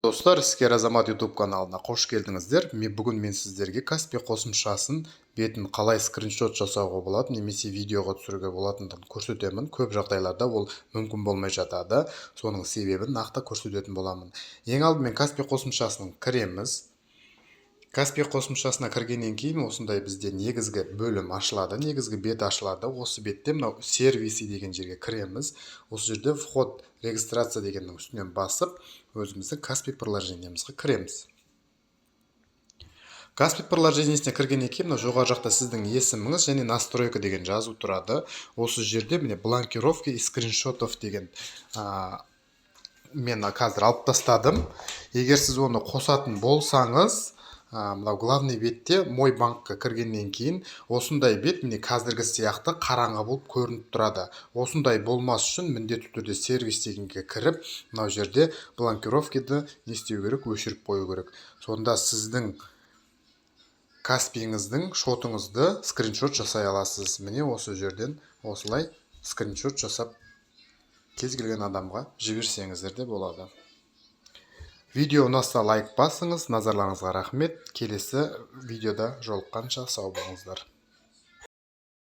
Достар, Іскер Азамат YouTube каналына қош келдіңіздер. Бүгін мен сіздерге Каспи қосымшасын бетін қалай скриншот жасауға болады, немесе видеоға түсіруге болатындығын көрсетемін. Көп жағдайларда ол мүмкін болмай жатады. Соның себебін нақты көрсететін боламын. Ең алдымен Каспи қосымшасына кіреміз. Каспи қосымшасына кіргеннен кейін осындай бізде негізгі бөлім ашылады, негізгі бет ашылады. Осы бетте мынау сервисы деген жерге кіреміз. Осы жерде вход регистрация дегеннің үстінен басып, өзіміздің Каспи приложениемізге кіреміз. Каспи приложениесіне кіргеннен кейін жоғары жақта сіздің есіміңіз және настройка деген жазу тұрады. Осы жерде міне блокировки и скриншотов деген мен қазір алып тастадым. Егер сіз оны қосатын болсаңыз, мынау главный бетте мой банкқа кіргеннен кейін осындай бет міне қазіргі сияқты қараңғы болып көрініп тұрады. Осындай болмас үшін міндетті түрде сервис дегенге кіріп, мынау жерде блокировкиді не істеу керек, өшіріп қою керек. Сонда сіздің Каспиіңіздің шотыңызды скриншот жасай аласыз. Міне осы жерден осылай скриншот жасап кез келген адамға жіберсеңіздер де болады. Видео ұнаса лайк басыңыз, назарларыңызға рахмет. Келесі видеода жолыққанша сау болыңыздар.